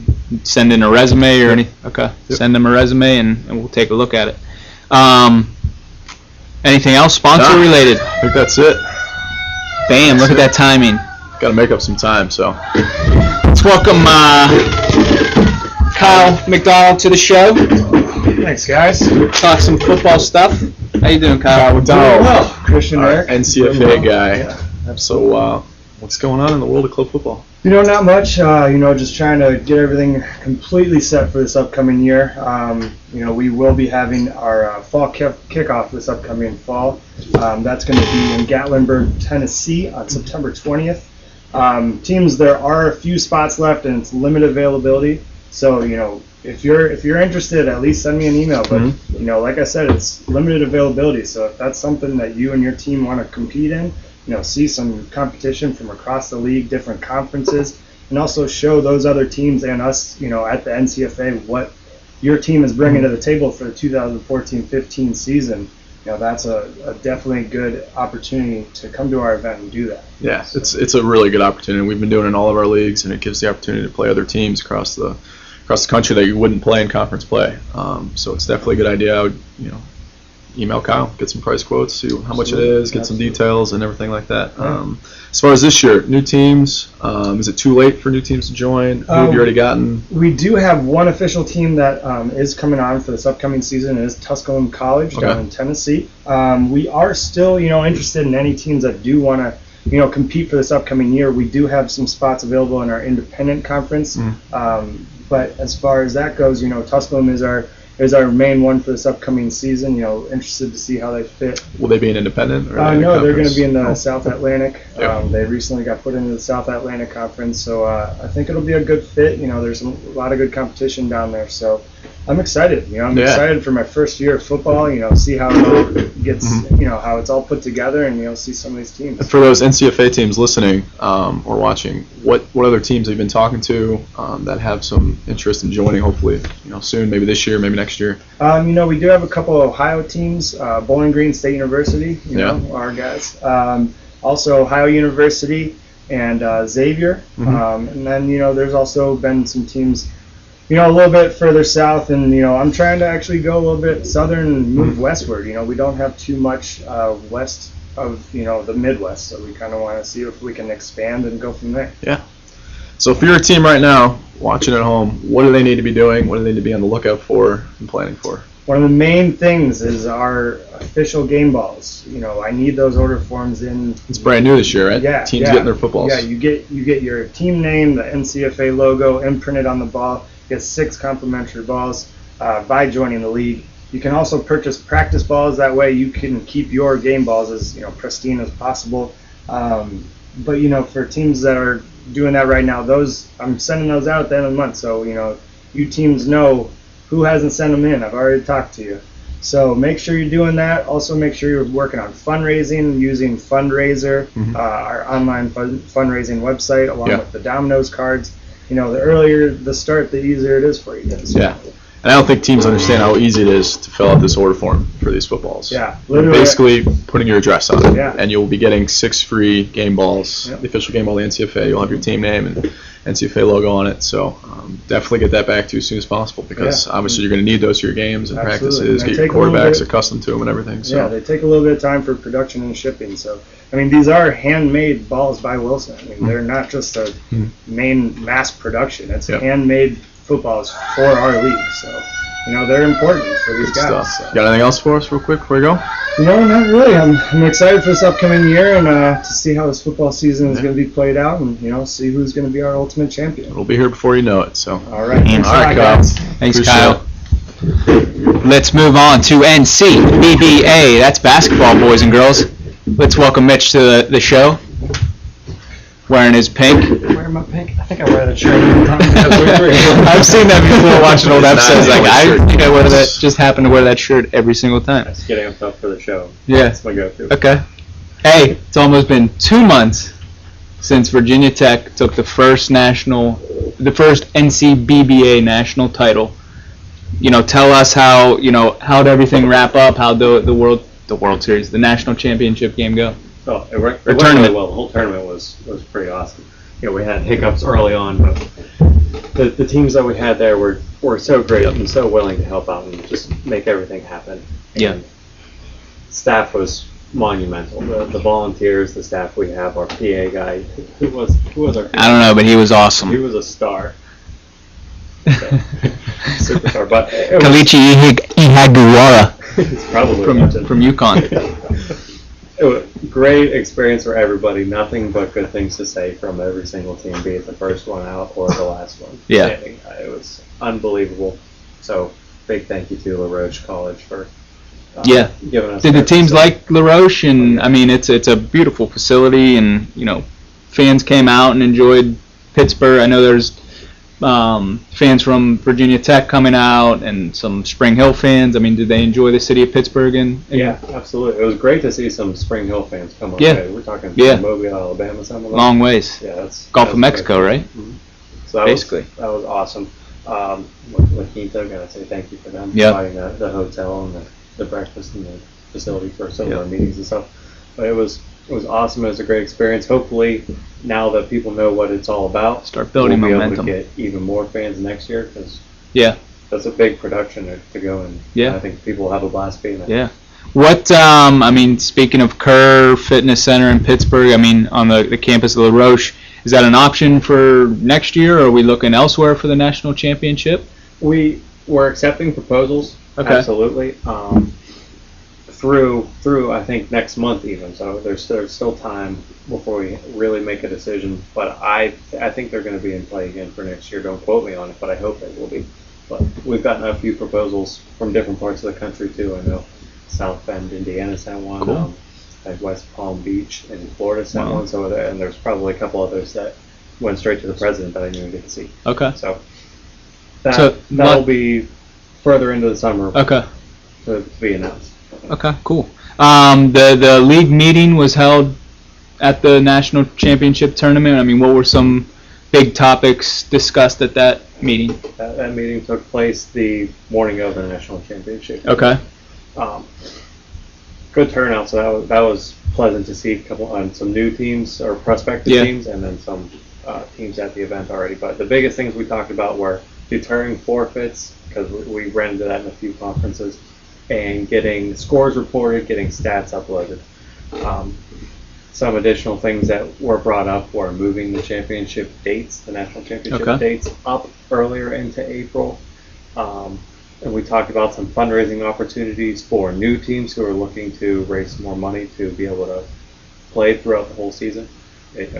send in a resume or any. Okay. Yep. Send him a resume and we'll take a look at it. Anything else sponsor Nah. related? I think that's it. Bam! Look at that timing. Got to make up some time. So Let's welcome Kyle McDonald to the show. Thanks, guys. Talk some football stuff. How you doing, Kyle? Well, Christian our Eric. NCFA guy. Yeah. So what's going on in the world of club football? Not much. Just trying to get everything completely set for this upcoming year. We will be having our fall kickoff this upcoming fall. That's going to be in Gatlinburg, Tennessee on September 20th. Teams, there are a few spots left and it's limited availability. So, if you're interested, at least send me an email. But, like I said, it's limited availability. So if that's something that you and your team want to compete in, see some competition from across the league, different conferences, and also show those other teams and us, at the NCFA what your team is bringing to the table for the 2014-15 season. That's a definitely good opportunity to come to our event and do that. Yeah, it's a really good opportunity. We've been doing it in all of our leagues, and it gives the opportunity to play other teams across the country that you wouldn't play in conference play. So it's definitely a good idea. I would, email Kyle, get some price quotes, see how much it is, get some details and everything like that. As far as this year, new teams, is it too late for new teams to join? Who have you already gotten? We do have one official team that is coming on for this upcoming season. It is Tusculum College down in Tennessee. We are still, interested in any teams that do want to, compete for this upcoming year. We do have some spots available in our independent conference. But as far as that goes, Tusculum is our main one for this upcoming season. Interested to see how they fit. Will they be an independent? Or No, they're going to be in the South Atlantic. Yep. They recently got put into the South Atlantic Conference, so I think it'll be a good fit. There's a lot of good competition down there, so I'm excited. I'm excited for my first year of football. See how it all gets, how it's all put together, and see some of these teams. For those NCFA teams listening or watching, what other teams have you been talking to that have some interest in joining? Hopefully, soon, maybe this year, maybe next year. We do have a couple of Ohio teams, Bowling Green State University, our guys. Also Ohio University and Xavier. And then, there's also been some teams, a little bit further south. And, I'm trying to actually go a little bit southern and move westward. We don't have too much west of, the Midwest. So we kind of want to see if we can expand and go from there. Yeah. So if you're a team right now watching at home, what do they need to be doing? What do they need to be on the lookout for and planning for? One of the main things is our official game balls. I need those order forms in. It's brand new this year, right? Yeah. Teams getting their footballs. Yeah, you get your team name, the NCFA logo imprinted on the ball. You get 6 complimentary balls by joining the league. You can also purchase practice balls. That way you can keep your game balls as pristine as possible. But for teams that are doing that right now, I'm sending those out at the end of the month. So you teams know who hasn't sent them in? I've already talked to you. So make sure you're doing that. Also make sure you're working on fundraising using Fundraiser, our online fundraising website, along Yeah. with the Domino's cards. The earlier the start, the easier it is for you guys. Yeah. And I don't think teams understand how easy it is to fill out this order form for these footballs. Yeah, You're literally. basically putting your address on it, Yeah. and you'll be getting 6 free game balls, Yep. the official game ball of the NCFA. You'll have your team name and NCFA logo on it. So definitely get that back to you as soon as possible, because Yeah. obviously you're going to need those for your games and Absolutely. practices, And they get your take a little quarterbacks bit- accustomed to them and everything. So Yeah, they take a little bit of time for production and shipping. So, these are handmade balls by Wilson. They're not just a main mass production. It's Yep. handmade footballs for our league. So, they're important for these good guys. stuff. So. Got anything else for us real quick before we go? No, not really. I'm excited for this upcoming year and to see how this football season is going to be played out and, see who's going to be our ultimate champion. It'll be here before you know it. So All right. All Thanks a right, lot, Kyle. guys. Thanks, Appreciate Kyle. Let's move on to NCBBA. That's basketball, boys and girls. Let's welcome Mitch to the show. Wearing his pink. Wearing my pink. I think I wear that shirt every time. I've seen that before watching old It's not episodes. the Like, only I shirt think I wear that, Yes. just happen to wear that shirt every single time. That's getting us up for the show. Yeah. That's my go-to. Okay. Hey, it's almost been 2 months since Virginia Tech took the first NCBBA national title. Tell us how, how'd everything wrap up? How'd the World Series, the national championship game go? Oh, it went tournament. really well. The whole tournament was pretty awesome. We had hiccups early on, but the teams that we had there were so great and so willing to help out and just make everything happen. Yeah. And staff was monumental. The volunteers, the staff we have, our PA guy, who was our PA? I don't know, but he was He awesome. was a star. Superstar, but it was, Kalichi Ihagawara it's probably watching. from UConn. It was a great experience for everybody. Nothing but good things to say from every single team, be it the first one out or the last one. Yeah. standing. It was unbelievable. So big thank you to LaRoche College for Yeah. giving us. Did the their teams facility. like LaRoche? And I mean, it's a beautiful facility, and fans came out and enjoyed Pittsburgh. I know there's fans from Virginia Tech coming out and some Spring Hill fans. I mean, did they enjoy the city of Pittsburgh? And Yeah, absolutely. It was great to see some Spring Hill fans come up. Yeah. We're talking from Yeah. Mobile, Alabama, some of them. long ways. Yeah, that's Gulf that's of Mexico, great. right? So that Basically. that was awesome. La Quinta, gotta say thank you for them Yeah. providing the hotel and the breakfast and the facility for some Yeah. of our meetings and stuff. But it was awesome. It was a great experience. Hopefully, now that people know what it's all about, Start building we'll be momentum. able to get even more fans next year because Yeah. that's a big production to go and Yeah. I think people will have a blast being there. Yeah. What, I mean, speaking of Kerr Fitness Center in Pittsburgh, I mean, on the campus of LaRoche, is that an option for next year, or are we looking elsewhere for the national championship? We're accepting proposals. Okay. Absolutely. Through I think next month even. So there's still time before we really make a decision. But I think they're going to be in play again for next year. Don't quote me on it, but I hope they will be. But we've gotten a few proposals from different parts of the country too. I know South Bend, Indiana sent one. Cool. And West Palm Beach in Florida sent Wow. one. So and there's probably a couple others that went straight to the president that I didn't even get to see. Okay. So So, that'll what- be further into the summer Okay. to be announced. Okay, cool. The league meeting was held at the national championship tournament. I mean, what were some big topics discussed at that meeting? That meeting took place the morning of the national championship. Okay. Good turnout, so that was pleasant to see. Some new teams or prospective Yeah. teams, and then some teams at the event already. But the biggest things we talked about were deterring forfeits, because we ran into that in a few conferences, and getting scores reported, getting stats uploaded. Some additional things that were brought up were moving the championship dates, the national championship Okay. dates, up earlier into April. And we talked about some fundraising opportunities for new teams who are looking to raise more money to be able to play throughout the whole season. It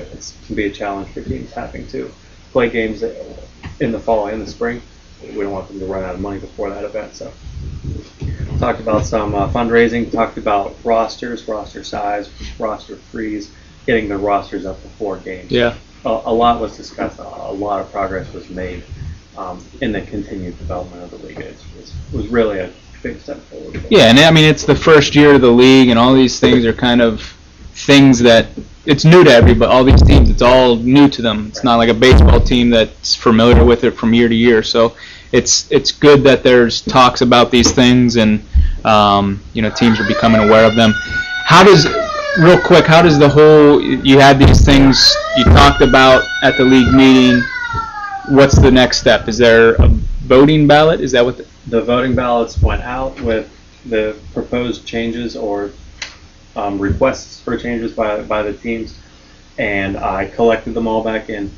can be a challenge for teams having to play games in the fall and the spring. We don't want them to run out of money before that event. So, talked about some fundraising. Talked about rosters, roster size, roster freeze, getting the rosters up to 4 games. Yeah. A lot was discussed. A lot of progress was made. in the continued development of the league. It was really a big step forward. Yeah, and I mean, it's the first year of the league, and all these things are kind of things that it's new to everybody. All these teams, it's all new to them. It's not like a baseball team that's familiar with it from year to year. So it's good that there's talks about these things, and teams are becoming aware of them. Real quick, how does the whole, you had these things you talked about at the league meeting, what's the next step? Is there a voting ballot? Is that what the voting ballots went out with the proposed changes or requests for changes by the teams, and I collected them all back in,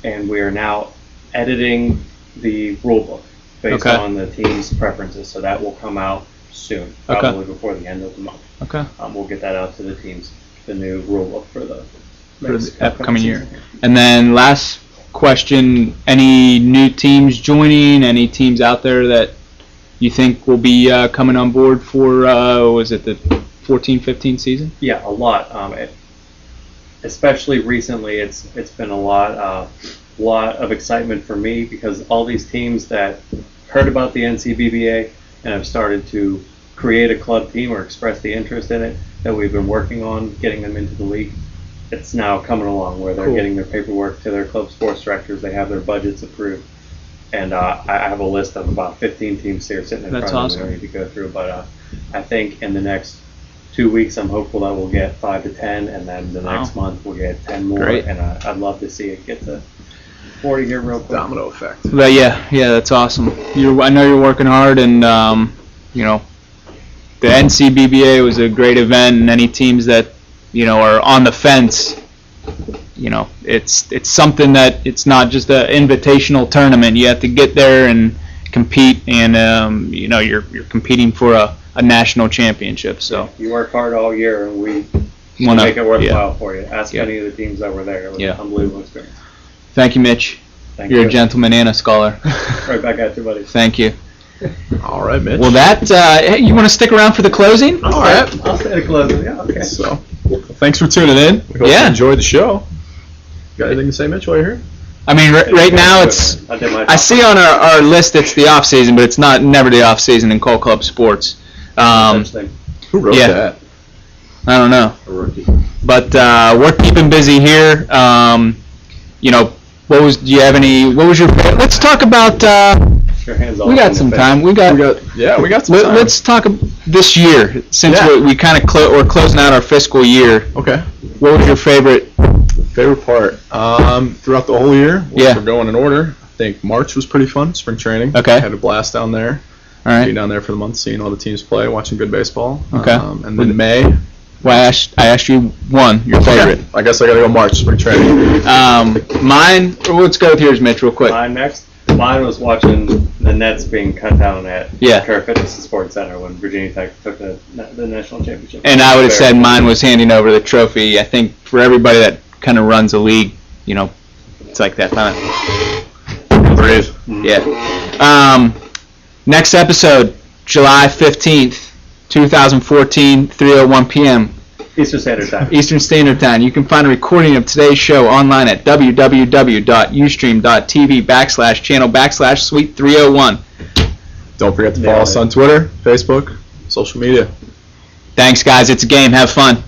and we are now editing the rule book based on the team's preferences, so that will come out soon, probably before the end of the month. Okay. We'll get that out to the teams, the new rule book for the upcoming year. And then last question, any new teams joining, any teams out there that you think will be coming on board for, was it the 14-15 season? Yeah, a lot. Especially recently, it's been a lot of excitement for me because all these teams that heard about the NCBBA and have started to create a club team or express the interest in it that we've been working on getting them into the league. It's now coming along where they're getting their paperwork to their club sports directors. They have their budgets approved. And I have a list of about 15 teams here sitting in front of me. I don't need to go through, but I think in the next 2 weeks, I'm hopeful that we'll get 5 to 10, and then the next month we'll get 10 more. Great. And I'd love to see it get to 40 here real quick. Domino effect. But yeah, that's awesome. I know you're working hard, and the NCBBA was a great event, and any teams that are on the fence, it's something that it's not just an invitational tournament. You have to get there and compete, and you're competing for a national championship. So you work hard all year, and we make it worthwhile for you. Ask any of the teams that were there. It was an unbelievable experience. Thank you, Mitch. You're a gentleman and a scholar. Right back at you, buddy. Thank you. All right, Mitch. Well, hey, you want to stick around for the closing? All right. I'll stay at closing. Yeah, okay. So, thanks for tuning in. We hope you enjoyed the show. Got anything to say, Mitch, while you're here? I mean, right now I see on our list it's the off season, but it's never the off season in Cole Club sports. Who wrote that? I don't know. A rookie. But we're keeping busy here. What was your favorite? Let's talk about. We got some time. We got some time. Let's talk this year since we kind of we're closing out our fiscal year. Okay. What was your favorite part? Throughout the whole year. We're going in order. I think March was pretty fun. Spring training. Okay. Had a blast down there. All right. Being down there for the month, seeing all the teams play, watching good baseball. Okay. And then May. Well, I asked you your favorite. I guess I gotta go March, spring training. Mine. Let's go with yours, Mitch, real quick. Mine next. Mine was watching the Nets being cut down at Kerr Fitness and Sports Center when Virginia Tech took the national championship. And I would have said mine was handing over the trophy. I think for everybody that kind of runs a league, it's like that kind of breathe. Yeah. Next episode, July 15th, 2014, 3:01 p.m. Eastern Standard Time. Eastern Standard Time. You can find a recording of today's show online at www.ustream.tv/channel/Suite301. Don't forget to follow us on Twitter, Facebook, social media. Thanks, guys. It's a game. Have fun.